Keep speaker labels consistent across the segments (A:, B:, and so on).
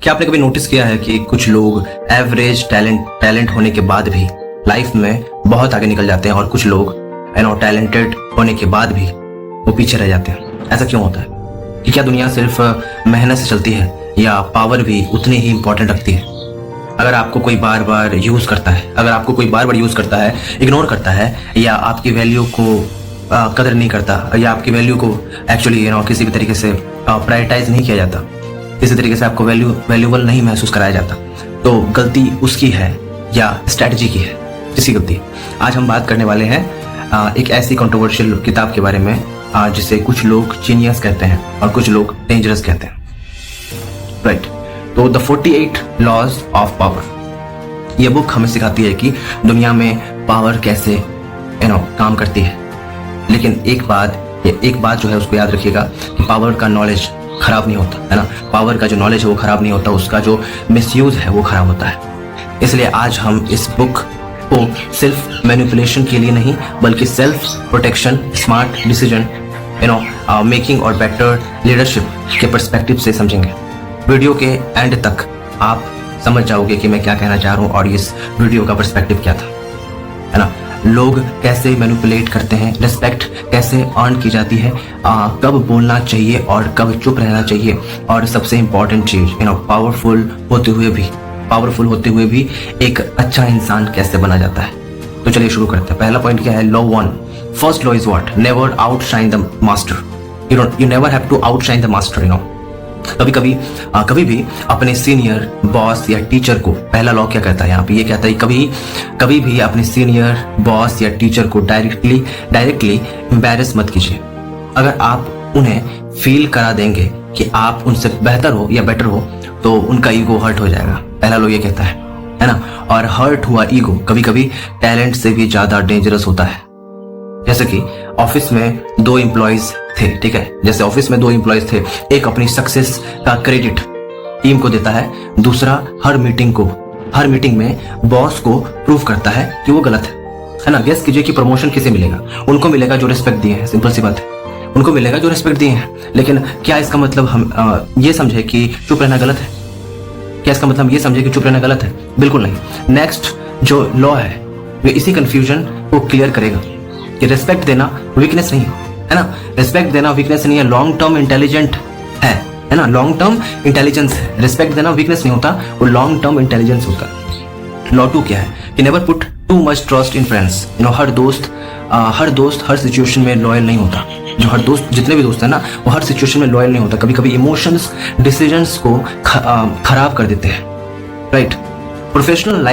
A: क्या आपने कभी नोटिस किया है कि कुछ लोग एवरेज टैलेंट होने के बाद भी लाइफ में बहुत आगे निकल जाते हैं और कुछ लोग टैलेंटेड होने के बाद भी वो पीछे रह जाते हैं? ऐसा क्यों होता है? कि क्या दुनिया सिर्फ मेहनत से चलती है या पावर भी उतनी ही इंपॉर्टेंट रखती है? अगर आपको कोई बार बार यूज करता है, इग्नोर करता है या आपकी वैल्यू को कदर नहीं करता या आपकी वैल्यू को एक्चुअली किसी भी तरीके से प्रायोरिटाइज नहीं किया जाता, किसी तरीके से आपको वैल्यूबल नहीं महसूस कराया जाता, तो गलती उसकी है या स्ट्रैटेजी की है? किसकी गलती? आज हम बात करने वाले हैं एक ऐसी कंट्रोवर्शियल किताब के बारे में जिसे कुछ लोग जीनियस कहते हैं और कुछ लोग डेंजरस कहते हैं, राइट? तो द 48 लॉज ऑफ पावर, ये बुक हमें सिखाती है कि दुनिया में पावर कैसे काम करती है। लेकिन एक बात जो है उसको याद रखिएगा कि पावर का नॉलेज खराब नहीं होता है ना। पावर का जो नॉलेज है वो खराब नहीं होता, उसका जो मिसयूज है वो खराब होता है। इसलिए आज हम इस बुक को सिर्फ मैनिपुलेशन के लिए नहीं बल्कि self protection, smart decision, making और बेटर लीडरशिप के पर्सपेक्टिव से समझेंगे। वीडियो के एंड तक आप समझ जाओगे कि मैं क्या कहना चाह रहा हूँ और इस वीडियो का पर्सपेक्टिव क्या था, है ना। लोग कैसे मैनिपुलेट करते हैं, रिस्पेक्ट कैसे अर्न की जाती है, कब बोलना चाहिए और कब चुप रहना चाहिए, और सबसे इंपॉर्टेंट चीज पावरफुल होते हुए भी एक अच्छा इंसान कैसे बना जाता है। तो चलिए शुरू करते हैं। पहला पॉइंट क्या है? Law 1, first law is what? Never outshine the master. You never have to outshine the master. कभी भी अपने सीनियर, बॉस या टीचर को, पहला लॉ क्या कहता है यहाँ पे? ये कहता है कभी भी अपने सीनियर, बॉस या टीचर को डायरेक्टली एम्बैरेस मत कीजिए। अगर आप उन्हें फील करा देंगे कि आप उनसे बेहतर हो या बेटर हो तो उनका ईगो हर्ट हो जाएगा। पहला लॉ ये कहता है ना। और हर्ट हुआ ईगो कभी कभी टैलेंट से भी ज्यादा डेंजरस होता है। जैसे कि ऑफिस में 2 एम्प्लॉयज थे, ठीक है। जैसे ऑफिस में 2 एम्प्लॉयज थे, एक अपनी सक्सेस का क्रेडिट टीम को देता है, दूसरा हर मीटिंग में बॉस को प्रूव करता है कि वो गलत है ना। गेस कीजिए कि प्रमोशन किसे मिलेगा? उनको मिलेगा जो रिस्पेक्ट दिए हैं, सिंपल सी बात है, उनको मिलेगा जो रिस्पेक्ट दिए हैं। लेकिन क्या इसका मतलब हम ये समझे कि चुप रहना गलत है? क्या इसका मतलब ये समझे कि चुप रहना गलत है? बिल्कुल नहीं। नेक्स्ट जो लॉ है वो इसी कंफ्यूजन को क्लियर करेगा कि रिस्पेक्ट देना वीकनेस नहीं है ना। रिस्पेक्ट देना वीकनेस नहीं है, लॉन्ग टर्म इंटेलिजेंट है ना। लॉन्ग टर्म इंटेलिजेंस है। रिस्पेक्ट देना वीकनेस नहीं होता, वो लॉन्ग टर्म इंटेलिजेंस होता है। लॉ 2 क्या है? कि never put too much trust in friends. हर दोस्त हर सिचुएशन में लॉयल नहीं होता। जितने भी दोस्त है ना, वो हर सिचुएशन में लॉयल नहीं होता। कभी कभी इमोशंस डिसीजंस को खराब कर देते हैं, राइट। प्रोफेशनल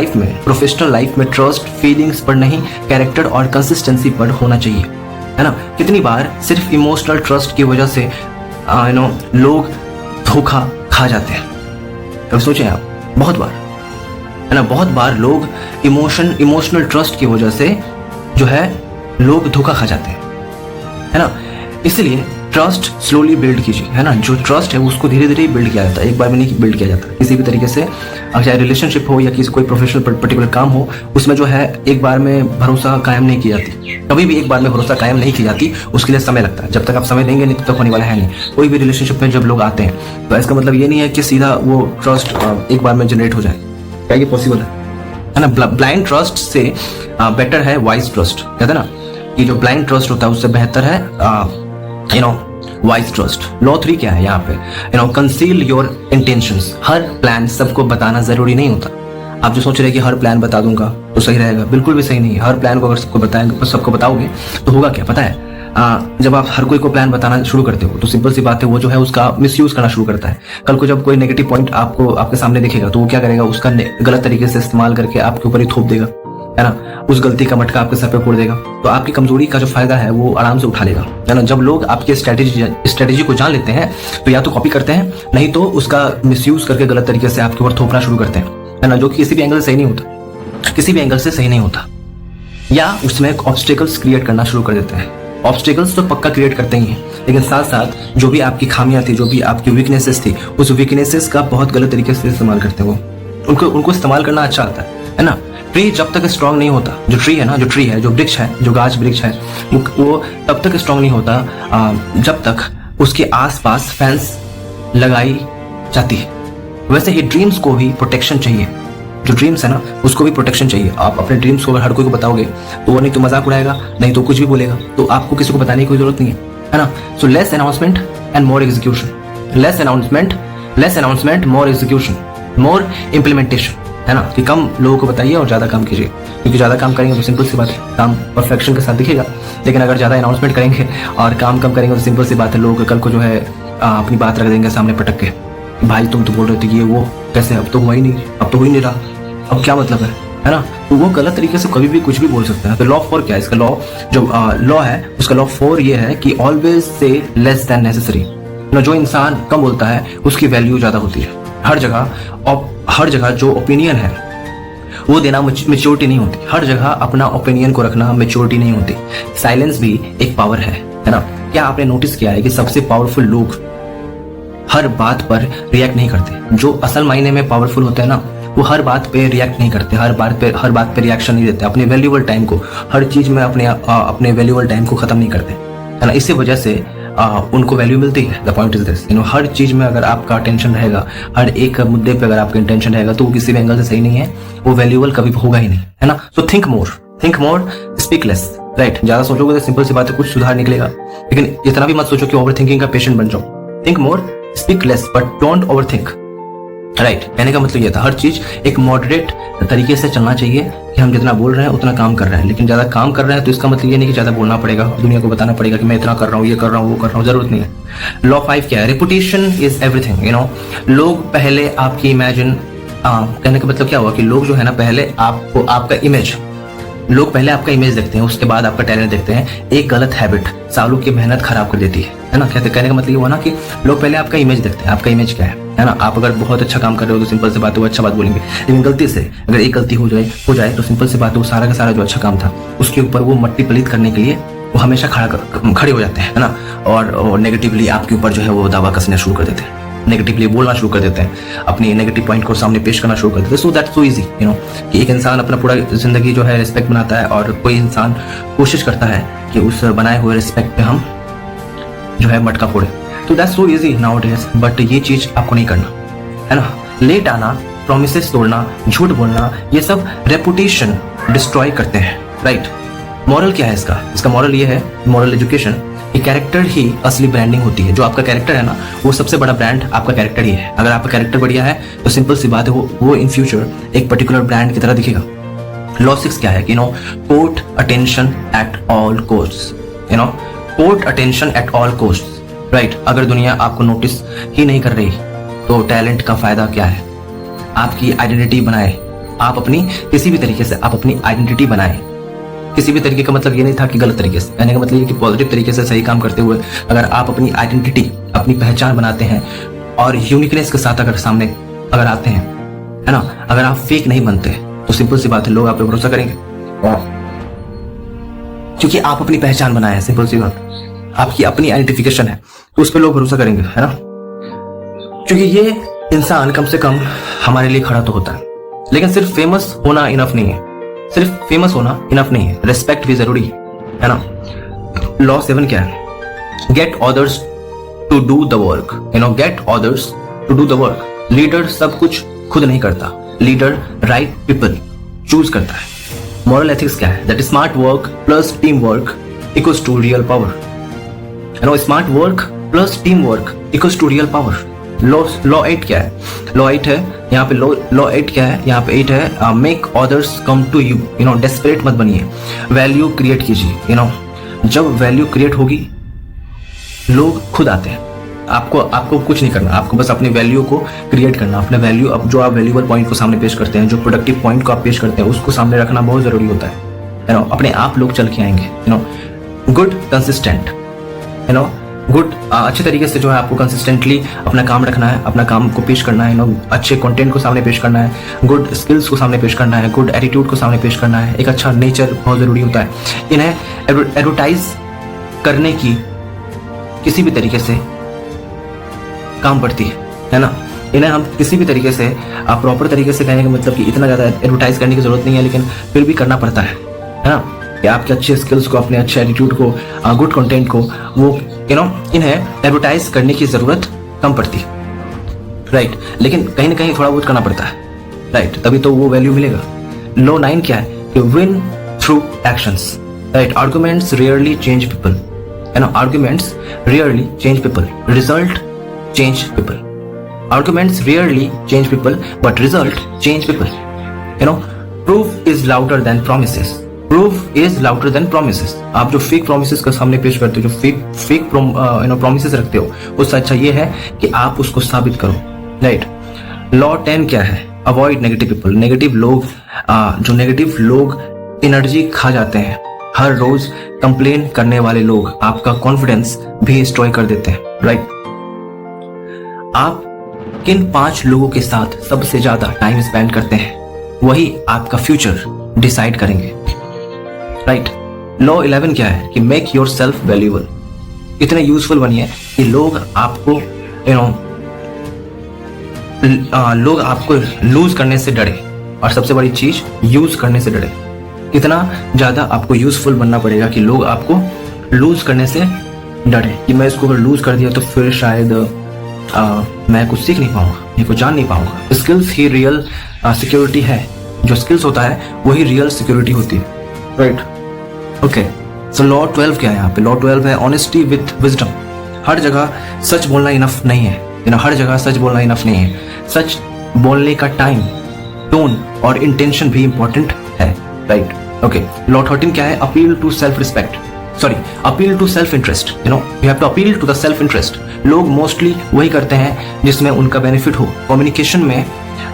A: लाइफ में ट्रस्ट फीलिंग्स पर नहीं, कैरेक्टर और कंसिस्टेंसी पर होना चाहिए, है ना। कितनी बार सिर्फ इमोशनल ट्रस्ट की वजह से लोग धोखा खा जाते हैं? कभी सोचे आप? बहुत बार, है ना। बहुत बार लोग इमोशनल ट्रस्ट की वजह से जो है लोग धोखा खा जाते हैं, है ना। इसलिए ट्रस्ट स्लोली बिल्ड कीजिए, है ना। जो ट्रस्ट है उसको धीरे धीरे बिल्ड किया जाता है, एक बार में नहीं बिल्ड किया जाता किसी भी तरीके से। चाहे रिलेशनशिप हो या किसी कोई प्रोफेशनल पर्टिकुलर काम हो, उसमें जो है एक बार में भरोसा कायम नहीं की जाती। कभी भी एक बार में भरोसा कायम नहीं की जाती, उसके लिए समय लगता है। जब तक आप समय देंगे नहीं तब तक होने वाला है नहीं। कोई भी रिलेशनशिप में जब लोग आते हैं तो इसका मतलब ये नहीं है कि सीधा वो ट्रस्ट एक बार में जनरेट हो जाए। क्या ये पॉसिबल है ना। ब्लाइंड ट्रस्ट से बेटर है वाइज ट्रस्ट। कहते हैं ना कि जो ब्लाइंड ट्रस्ट होता है उससे बेहतर है वाइज ट्रस्ट। लॉ 3 क्या है यहाँ पे? Conceal your intentions. Her plan सबको बताना जरूरी नहीं होता। आप जो सोच रहे हैं कि हर प्लान बता दूंगा तो सही रहेगा, बिल्कुल भी सही नहीं है। हर प्लान को अगर सबको बताओगे तो होगा क्या पता है? जब आप हर कोई को प्लान बताना शुरू करते हो तो सिंपल सी बात है, वो जो है उसका मिसयूज करना शुरू करता है। कल को जब कोई नेगेटिव पॉइंट आपके सामने दिखेगा तो वो क्या करेगा? उसका गलत तरीके से इस्तेमाल करके आपके ऊपर ही थोप देगा, है ना। उस गलती का मटका आपके सर पे फोड़ देगा। तो आपकी कमजोरी का जो फायदा है वो आराम से उठा लेगा, है ना। जब लोग आपके स्ट्रेटेजी को जान लेते हैं तो या तो कॉपी करते हैं, नहीं तो उसका मिसयूज करके गलत तरीके से आपके ऊपर थोपना शुरू करते हैं, है ना। जो कि किसी भी एंगल से सही नहीं होता, या उसमें ऑब्स्टेकल्स क्रिएट करना शुरू कर देते हैं। ऑब्स्टेकल्स तो पक्का क्रिएट करते ही हैं, लेकिन साथ साथ जो भी आपकी खामियां थी, जो भी आपकी वीकनेसेस थी, उस वीकनेसेस का बहुत गलत तरीके से इस्तेमाल करते हैं। वो उनको इस्तेमाल करना अच्छा आता है ना। ट्री जब तक स्ट्रांग नहीं होता, जो ट्री है, जो वृक्ष है, जो गाछ वृक्ष है, वो तब तक स्ट्रांग नहीं होता जब तक उसके आसपास फेंस लगाई जाती है। वैसे ही ड्रीम्स को भी प्रोटेक्शन चाहिए। जो ड्रीम्स है ना उसको भी प्रोटेक्शन चाहिए। आप अपने ड्रीम्स को अगर हर कोई को बताओगे तो वो नहीं तो मजाक उड़ाएगा, नहीं तो कुछ भी बोलेगा, तो आपको किसी को बताने की कोई जरूरत नहीं है ना। So less announcement and more execution, less announcement more execution, more implementation, है ना। कि कम लोगों को बताइए और ज्यादा काम कीजिए, क्योंकि ज्यादा काम करेंगे तो सिंपल सी बात है काम परफेक्शन के साथ दिखेगा। लेकिन अगर ज्यादा अनाउंसमेंट करेंगे और काम कम करेंगे तो सिंपल सी बात है लोग कल को जो है अपनी बात रख देंगे सामने पटक के, भाई तुम तो बोल रहे थे ये वो, कैसे अब तो हुआ ही नहीं, अब तो हो ही नहीं रहा, अब क्या मतलब है ना। तो वो गलत तरीके से कभी भी कुछ भी बोल सकते हैं। तो लॉ 4 क्या है? इसका लॉ जो लॉ है उसका लॉ 4 ये है कि always say less than necessary. जो इंसान कम बोलता है उसकी वैल्यू ज्यादा होती है। हर जगह जो ओपिनियन है वो देना मेच्योरिटी नहीं होती। हर जगह अपना ओपिनियन को रखना मेच्योरिटी नहीं होती। साइलेंस भी एक पावर है ना। क्या आपने नोटिस किया है कि सबसे पावरफुल लोग हर बात पर रिएक्ट नहीं करते? जो असल मायने में पावरफुल होते हैं ना वो हर बात पे रिएक्ट नहीं करते, हर बात पे रिएक्शन नहीं देते। अपने वैल्यूएबल टाइम को, हर चीज में अपने वैल्यूएबल टाइम को खत्म नहीं करते, है ना। इसी वजह से उनको वैल्यू मिलती है। द पॉइंट इज दिस, हर चीज में अगर आपका अटेंशन रहेगा, हर एक मुद्दे पे अगर आपका इंटेंशन रहेगा तो वो किसी भी एंगल से सही नहीं है, वो वैल्यूएबल कभी होगा ही नहीं, है ना। So think more, speak less, right. ज्यादा सोचोगे तो सिंपल सी बात है कुछ सुधार निकलेगा, लेकिन इतना भी मत सोचो कि ओवर थिंकिंग का पेशेंट बन जाओ। Think more, speak less, but don't over think, right. कहने का मतलब ये था हर चीज एक मॉडरेट तरीके से चलना चाहिए कि हम जितना बोल रहे हैं उतना काम कर रहे हैं। लेकिन ज्यादा काम कर रहे हैं तो इसका मतलब ये नहीं कि ज्यादा बोलना पड़ेगा, दुनिया को बताना पड़ेगा कि मैं इतना कर रहा हूँ, ये कर रहा हूँ, वो कर रहा हूँ, जरूरत नहीं है। लॉ 5 क्या है? Reputation is everything. लोग पहले आपकी कहने का मतलब क्या हुआ कि लोग जो है ना पहले आपको लोग पहले आपका इमेज देखते हैं, उसके बाद आपका टैलेंट देखते हैं। एक गलत हैबिट सालों की मेहनत खराब कर देती है ना। कहने का मतलब ये हुआ ना कि लोग पहले आपका इमेज देखते हैं। आपका इमेज क्या है ना। आप अगर बहुत अच्छा काम कर रहे हो तो सिंपल सी बात है वो अच्छा बात बोलेंगे, लेकिन गलती से अगर एक गलती हो जाए तो सिंपल सी बात है वो सारा का सारा जो अच्छा काम था उसके ऊपर वो मट्टी पलीत करने के लिए वो हमेशा खड़े हो जाते हैं, है ना। और नेगेटिवली आपके ऊपर जो है वो दावा कसना शुरू कर देते हैं, नेगेटिवली बोलना शुरू कर देते हैं, अपनी नेगेटिव पॉइंट को सामने पेश करना शुरू कर देते हैं। सो दैट्स सो इजी, कि एक इंसान अपना पूरा जिंदगी जो है रिस्पेक्ट बनाता है और कोई इंसान कोशिश करता है कि उस बनाए हुए रिस्पेक्ट पे हम जो है मटका फोड़े। तो that's so easy nowadays, but ये चीज आपको नहीं करना, है ना। लेट आना, प्रोमिसेस तोड़ना, झूठ बोलना, ये सब रेपुटेशन डिस्ट्रॉय करते हैं, राइट। मॉरल क्या है इसका मॉरल ये है, मॉरल एजुकेशन, कि कैरेक्टर ही असली ब्रांडिंग होती है। जो आपका कैरेक्टर है ना वो सबसे बड़ा ब्रांड आपका कैरेक्टर ही है। अगर आपका कैरेक्टर बढ़िया है तो सिंपल सी बात है वो इन फ्यूचर एक पर्टिकुलर ब्रांड की तरह दिखेगा। लॉ 6 क्या है कि court attention at all costs, court attention at all costs, right. अगर दुनिया आपको नोटिस ही नहीं कर रही तो टैलेंट का फायदा क्या है? आपकी आइडेंटिटी बनाए, आप अपनी किसी भी तरीके से आप अपनी आइडेंटिटी बनाए। किसी भी तरीके का मतलब ये नहीं था कि गलत तरीके से, कहने का मतलब ये कि पॉजिटिव तरीके से सही काम करते हुए अगर आप अपनी आइडेंटिटी, अपनी पहचान बनाते हैं और यूनिकनेस के साथ अगर सामने अगर आते हैं, है ना, अगर आप फेक नहीं बनते तो सिंपल सी बात है लोग आप पे भरोसा करेंगे, क्योंकि आप अपनी पहचान बनाए हैं। सिंपल सी बात, आपकी अपनी आइडेंटिफिकेशन है तो उस पर लोग भरोसा करेंगे, है ना। क्योंकि ये इंसान कम से कम हमारे लिए खड़ा तो होता है, लेकिन सिर्फ फेमस होना इनफ नहीं है, सिर्फ फेमस होना इनफ नहीं है, रिस्पेक्ट भी जरूरी है ना। लॉ 7 क्या है? Get orders to do the work, get orders to do the work. Leader सब कुछ खुद नहीं करता, लीडर राइट पीपल चूज करता है। मॉरल एथिक्स क्या है? That smart work plus team work equals to real power, smart work plus team work equals to real power. Law 8 क्या है? लॉ 8 है यहाँ पे, लॉ 8 क्या है यहाँ पे? 8 है make orders come to you, desperate मत बनिए, वैल्यू क्रिएट कीजिए। जब वैल्यू क्रिएट होगी लोग खुद आते हैं। आपको कुछ नहीं करना, आपको बस अपनी वैल्यू को क्रिएट करना। अपने वैल्यू, अब जो आप वैल्यूबल पॉइंट को सामने पेश करते हैं, जो प्रोडक्टिव पॉइंट को आप पेश करते हैं उसको सामने रखना बहुत जरूरी होता है। अपने आप लोग चल के आएंगे। गुड कंसिस्टेंट, गुड अच्छे तरीके से जो है आपको कंसिस्टेंटली अपना काम रखना है, अपना काम को पेश करना है, अच्छे कंटेंट को सामने पेश करना है, गुड स्किल्स को सामने पेश करना है, गुड एटीट्यूड को सामने पेश करना है। एक अच्छा नेचर बहुत जरूरी होता है। इन्हें एडवर्टाइज करने की किसी भी तरीके से काम पड़ती है ना। इन्हें हम किसी भी तरीके से प्रॉपर तरीके से कहने का मतलब कि इतना ज्यादा एडवर्टाइज करने की जरूरत नहीं है, लेकिन फिर भी करना पड़ता है ना, कि आपके अच्छे स्किल्स को, अपने अच्छे एटीट्यूड को, गुड कंटेंट को वो इन्हें एडवर्टाइज करने की जरूरत कम पड़ती। राइट, लेकिन कहीं ना कहीं थोड़ा बहुत करना पड़ता है, राइट, तभी तो वो वैल्यू मिलेगा। लॉ 9 क्या है कि win through actions, right, arguments rarely change people, है ना, arguments rarely change people, result change people, arguments rarely change people but result change people, you know, proof is louder than promises, proof is louder than promises. आप जो fake promises का सामने पेश करते हो, जो फेक प्रोमिसेस रखते हो, उससे अच्छा ये है कि आप उसको साबित करो, राइट। लॉ 10 क्या है, अवॉइड नेगेटिव पीपल, नेगेटिव लोग, जो नेगेटिव लोग एनर्जी खा जाते हैं, हर रोज कंप्लेन करने वाले लोग आपका कॉन्फिडेंस भी डिस्ट्रॉय कर देते हैं, राइट। आप किन 5 लोगों के साथ सबसे ज्यादा टाइम स्पेंड करते हैं, वही आपका फ्यूचर डिसाइड करेंगे, राइट। लॉ 11 क्या है कि मेक योर सेल्फ वैल्यूएबल, इतने यूजफुल बनिए कि लोग आपको लोग आपको लूज करने से डरे, और सबसे बड़ी चीज यूज करने से डरे। इतना ज्यादा आपको यूजफुल बनना पड़ेगा कि लोग आपको लूज करने से डरे कि मैं इसको अगर लूज कर दिया तो फिर शायद मैं कुछ सीख नहीं पाऊंगा, मैं कुछ जान नहीं पाऊंगा। स्किल्स ही रियल सिक्योरिटी है, जो स्किल्स होता है वही रियल सिक्योरिटी होती है, राइट। ओके, सो लॉ 12 क्या है यहाँ पे, लॉ 12 है ऑनेस्टी विथ विजडम। हर जगह सच बोलना इनफ नहीं है, हर जगह सच बोलना इनफ नहीं है, सच बोलने का टाइम, टोन और इंटेंशन भी इंपॉर्टेंट है, राइट। ओके, लॉ 13 क्या है, appeal to self respect, sorry appeal to self interest, you have to appeal to the self interest. लोग मोस्टली वही करते हैं जिसमें उनका बेनिफिट हो। कम्युनिकेशन में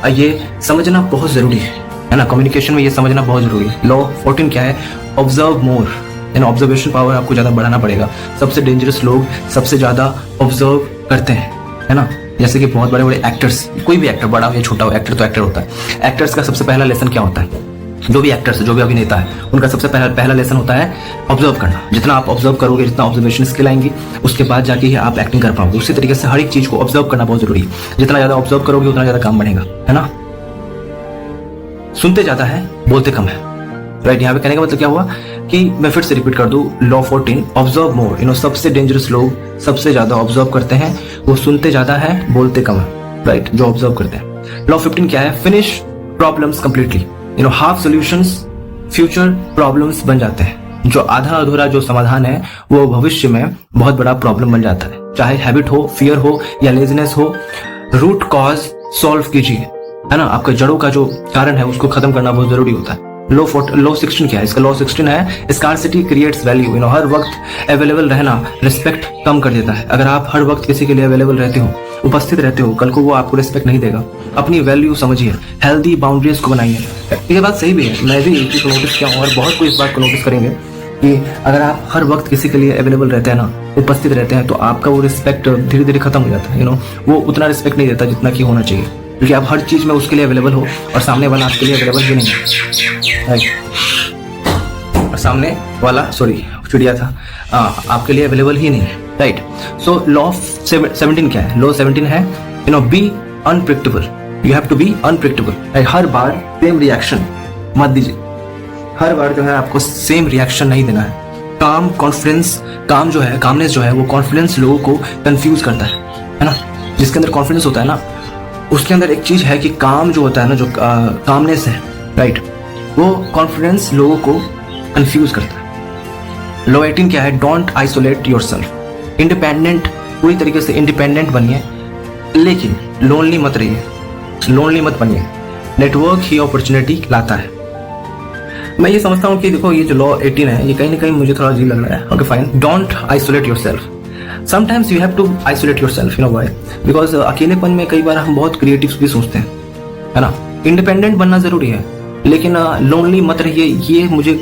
A: ये समझना बहुत जरूरी है ना, कम्युनिकेशन में ये समझना बहुत जरूरी है। लॉ 14 क्या है, ऑब्जर्व मोर, ऑब्जर्वेशन पावर आपको ज्यादा बढ़ाना पड़ेगा। सबसे डेंजरस लोग सबसे ज्यादा ऑब्जर्व करते हैं, है ना, जैसे कि बहुत बड़े बड़े एक्टर्स, कोई भी एक्टर, बड़ा हो या छोटा हो, एक्टर तो एक्टर होता है। एक्टर्स का सबसे पहला लेसन क्या होता है, जो भी एक्टर्स जो भी अभिनेता है उनका सबसे पहला लेसन होता है ऑब्जर्व करना। जितना आप ऑब्जर्व करोगे, जितना ऑब्जर्वेशन स्किल आएंगी, उसके बाद जाके ही आप एक्टिंग कर पाओगे। उसी तरीके से हर एक चीज को ऑब्जर्व करना बहुत जरूरी है। जितना ज्यादा ऑब्जर्व करोगे उतना ज्यादा काम बढ़ेगा, है ना। सुनते ज्यादा है, बोलते कम है, राइट। यहाँ पे कहने का मतलब क्या हुआ कि मैं फिर से रिपीट कर दूं, लॉ 14 ऑब्जर्व मोर, सबसे डेंजरस लोग सबसे ज्यादा ऑब्जर्व करते हैं, वो सुनते ज्यादा है, बोलते कम है, राइट, जो ऑब्जर्व करते हैं। लॉ 15 क्या है, finish problems completely, half solutions future problems बन जाते हैं। जो आधा अधूरा जो समाधान है वो भविष्य में बहुत बड़ा प्रॉब्लम बन जाता है। चाहे हैबिट हो, फियर हो या लेजीनेस हो, रूट कॉज सॉल्व कीजिए, है ना। आपका जड़ों का जो कारण है उसको खत्म करना बहुत जरूरी होता है। लॉ 16 क्या है, इसका लॉ 16 है स्कार्सिटी क्रिएट्स वैल्यू, हर वक्त अवेलेबल रहना रिस्पेक्ट कम कर देता है। अगर आप हर वक्त किसी के लिए अवेलेबल रहते हो, उपस्थित रहते हो, कल को वो आपको रिस्पेक्ट नहीं देगा। अपनी वैल्यू समझिए, हेल्दी बाउंड्रीज को बनाइए। ये बात सही भी है, मैं भी एक चीज नोटिस किया हूँ और बहुत कोई इस बात को नोटिस करेंगे कि अगर आप हर वक्त किसी के लिए अवेलेबल रहते हैं ना, उपस्थित रहते हैं, तो आपका वो रिस्पेक्ट धीरे धीरे खत्म हो जाता है। वो उतना रिस्पेक्ट नहीं देता जितना कि होना चाहिए, क्योंकि आप हर चीज में उसके लिए अवेलेबल हो और सामने वाला आपके लिए अवेलेबल भी नहीं है, राइट। और सामने वाला, सॉरी चिड़िया था, आपके लिए अवेलेबल ही नहीं है, राइट। सो लॉ 17 क्या है, लॉ 17 है be unpredictable, you have to be unpredictable. हर बार सेम रिएक्शन मत दीजिए, हर बार जो है आपको सेम रिएक्शन नहीं देना है। काम कॉन्फिडेंस, कामनेस जो है वो कॉन्फिडेंस लोगों को कंफ्यूज करता है ना। जिसके अंदर कॉन्फिडेंस होता है ना, उसके अंदर एक चीज है कि काम जो होता है ना, जो कामनेस है, राइट, वो कॉन्फिडेंस लोगों को कंफ्यूज करता है। लॉ 18 क्या है, डोंट आइसोलेट योरसेल्फ, इंडिपेंडेंट, पूरी तरीके से इंडिपेंडेंट बनिए, लेकिन लोनली मत रहिए, लोनली मत बनिए। नेटवर्क ही अपॉर्चुनिटी लाता है। मैं ये समझता हूँ कि देखो ये जो लॉ 18 है ये कहीं ना कहीं मुझे थोड़ा अजीब लग रहा है। Okay fine, don't isolate yourself. Sometimes you have to isolate yourself, why, because अकेलेपन में कई बार हम बहुत क्रिएटिव भी सोचते हैं, है ना। इंडिपेंडेंट बनना जरूरी है, लेकिन लोनली मत रहिए, ये मुझे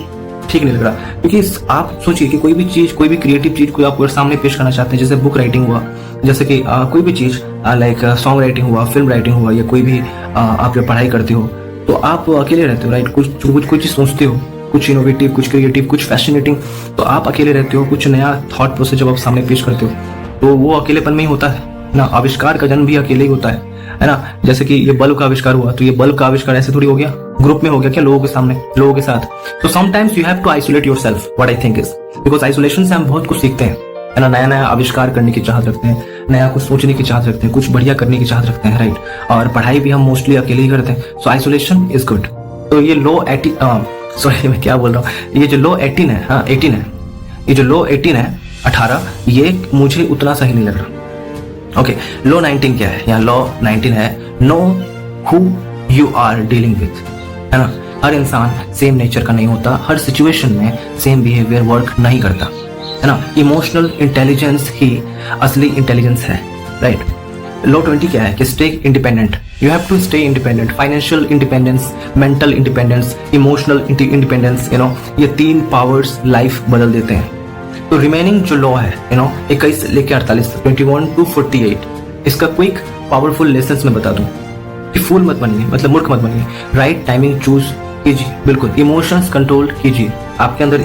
A: ठीक नहीं लग रहा। क्योंकि आप सोचिए कि कोई भी चीज, कोई भी क्रिएटिव चीज को आप सामने पेश करना चाहते हैं, जैसे बुक राइटिंग हुआ, जैसे कि कोई भी चीज लाइक सॉन्ग राइटिंग हुआ, फिल्म राइटिंग हुआ, या कोई भी आप जब पढ़ाई करते हो तो आप अकेले रहते हो, राइट। कुछ चीज सोचते हो, कुछ इनोवेटिव, कुछ क्रिएटिव, कुछ फैसिनेटिंग, तो आप अकेले रहते हो। कुछ नया थॉट प्रोसेस जब आप सामने पेश करते हो तो वो अकेलेपन में ही होता है ना। आविष्कार का जन्म भी अकेले ही होता है ना। जैसे कि ये बल्ब का आविष्कार हुआ, तो ये बल्ब का आविष्कार ऐसे थोड़ी हो गया, ग्रुप में हो गया क्या, लोगों के सामने, लोगों के साथ। तो sometimes you have to isolate yourself, what I think is, because isolation से हम बहुत कुछ सीखते हैं, है ना, नया नया आविष्कार करने की चाहत रखते हैं, नया कुछ सोचने की चाहत रखते हैं, कुछ बढ़िया करने की चाहत रखते हैं, राइट। और पढ़ाई भी हम मोस्टली अकेले ही करते हैं, सो आइसोलेशन इज गुड। तो ये लो 18 सॉरी मैं क्या बोल रहा हूँ, ये जो लो 18 है, हाँ 18 है, ये जो लो 18 है 18, ये मुझे उतना सही नहीं लग रहा। ओके, लो 19 क्या है? यहाँ लो 19 है, know who you are dealing with, है ना। हर इंसान सेम नेचर का नहीं होता, हर सिचुएशन में सेम बिहेवियर वर्क नहीं करता, है ना। इमोशनल इंटेलिजेंस ही असली इंटेलिजेंस है, राइट। लो 20 क्या है कि stay independent, you have to stay independent, financial independence, mental independence, emotional independence, you know, ये 3 पावर्स लाइफ बदल देते हैं। तो रिमेनिंग जो लॉ है, यू नो, 21 लेके 48, 21 to 48, इसका क्विक पावरफुल लेसन में बता दूं कि फूल मत बनिए, मतलब मूर्ख मत बनिए, राइट टाइमिंग चूज कीजिए, बिल्कुल इमोशंस कंट्रोल कीजिए। आपके अंदर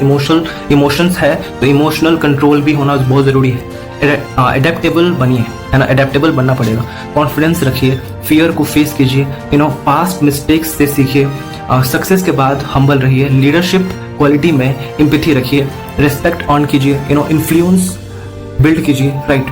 A: इमोशंस है तो इमोशनल कंट्रोल भी होना बहुत जरूरी है। एडेप्टेबल बनिए, है ना, एडेप्टेबल बनना पड़ेगा। कॉन्फिडेंस रखिए, फियर को फेस कीजिए, यू नो, पास्ट मिस्टेक्स से सीखिए, सक्सेस के बाद हम्बल रहिए, लीडरशिप क्वालिटी में एम्पैथी रखिए, रिस्पेक्ट ऑन कीजिए, यू नो, इन्फ्लुएंस बिल्ड कीजिए, राइट,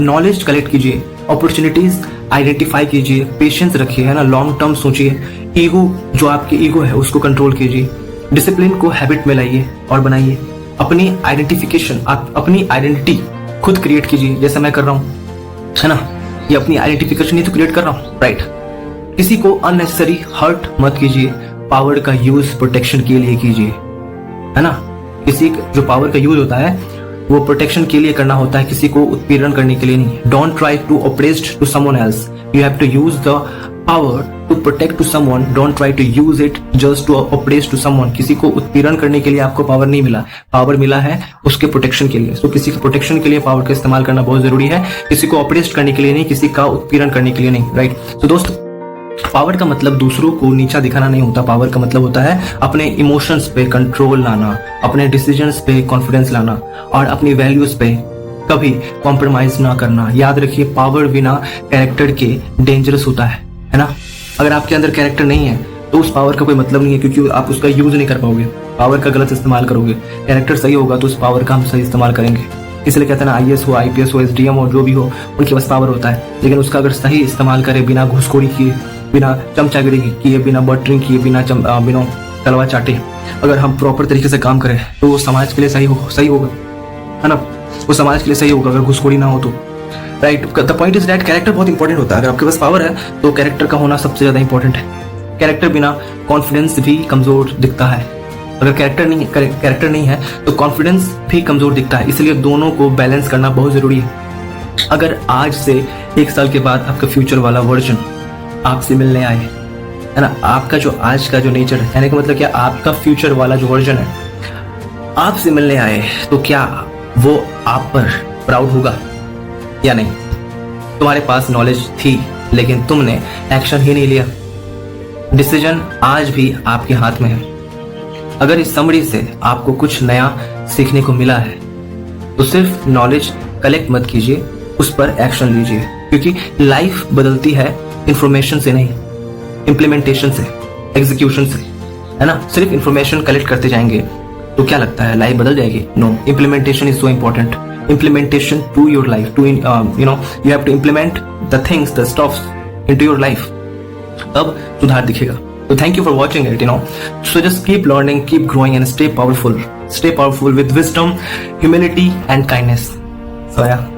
A: नॉलेज कलेक्ट कीजिए, अपॉर्चुनिटीज आइडेंटिफाई कीजिए, पेशेंस रखिए, है ना, लॉन्ग टर्म सोचिए, ईगो जो आपकी ईगो है उसको कंट्रोल कीजिए, डिसिप्लिन को हैबिट में लाइए और बनाइए, अपनी आइडेंटिफिकेशन, आप अपनी आइडेंटिटी खुद क्रिएट कीजिए, जैसा मैं कर रहा हूँ, है ना, ये अपनी आइडेंटिफिकेशन ही तो क्रिएट कर रहा हूँ, राइट। किसी को अननेसेसरी हर्ट मत कीजिए, पावर का यूज प्रोटेक्शन के लिए कीजिए, है ना। किसी जो पावर का यूज होता है वो प्रोटेक्शन के लिए करना होता है, किसी को उत्पीड़न करने के लिए नहीं। Don't try to oppress to someone else, you have to use the power to protect to someone, don't try to use it just to oppress to someone. किसी को उत्पीड़न करने के लिए आपको पावर नहीं मिला, पावर मिला है उसके प्रोटेक्शन के लिए। तो किसी के प्रोटेक्शन के लिए पावर का इस्तेमाल करना बहुत जरूरी है, किसी को ऑपरेस्ट करने के लिए नहीं, किसी का उत्पीड़न करने के लिए नहीं, राइट। तो दोस्तों, पावर का मतलब दूसरों को नीचा दिखाना नहीं होता, पावर का मतलब होता है अपने इमोशंस पे कंट्रोल लाना, अपने डिसीजंस पे कॉन्फिडेंस लाना और अपनी वैल्यूज पे कभी कॉम्प्रोमाइज ना करना। याद रखिए, पावर बिना कैरेक्टर के डेंजरस होता है ना। अगर आपके अंदर कैरेक्टर नहीं है तो उस पावर का कोई मतलब नहीं है, क्योंकि आप उसका यूज नहीं कर पाओगे, पावर का गलत इस्तेमाल करोगे। कैरेक्टर सही होगा तो उस पावर का हम सही इस्तेमाल करेंगे। इसलिए कहते हैं ना, IAS हो, IPS हो, SDM हो, जो भी हो, उनके पास पावर होता है, लेकिन उसका अगर सही इस्तेमाल करे, बिना घूसखोरी किए, बिना चमचागिरी किए, बिना बटरिंग किए, बिना तलवा चाटे, अगर हम प्रॉपर तरीके से काम करें तो वो समाज के लिए सही होगा, है ना, वो समाज के लिए सही होगा अगर घुसखोरी ना हो तो, right. The point is that character बहुत इंपॉर्टेंट होता है। अगर आपके पास पावर है तो कैरेक्टर का होना सबसे ज्यादा इंपॉर्टेंट है। कैरेक्टर बिना कॉन्फिडेंस भी कमजोर दिखता है, अगर कैरेक्टर नहीं है तो कॉन्फिडेंस भी कमजोर दिखता है, इसलिए दोनों को बैलेंस करना बहुत जरूरी है। अगर आज से 1 साल के बाद आपका फ्यूचर वाला वर्जन आपसे मिलने आए, है ना, आपका जो आज का जो नेचर है, कहने का मतलब क्या, आपका फ्यूचर वाला जो वर्जन है आपसे मिलने आए, तो क्या वो आप पर प्राउड होगा या नहीं? तुम्हारे पास नॉलेज थी लेकिन तुमने एक्शन ही नहीं लिया। डिसीजन आज भी आपके हाथ में है। अगर इस समरी से आपको कुछ नया सीखने को मिला है तो सिर्फ नॉलेज कलेक्ट मत कीजिए, उस पर एक्शन लीजिए, क्योंकि लाइफ बदलती है इंफॉर्मेशन से नहीं, इम्प्लीमेंटेशन से, एग्जीक्यूशन से, है ना। सिर्फ इंफॉर्मेशन कलेक्ट करते जाएंगे तो क्या लगता है लाइफ बदल जाएगी? No, implementation is so important. Implementation to your life, to you have to implement the things, the stuffs into your life, तब सुधार दिखेगा। So thank you for watching it, So just keep learning, keep growing and stay powerful. Stay powerful with wisdom, humility and kindness. So yeah.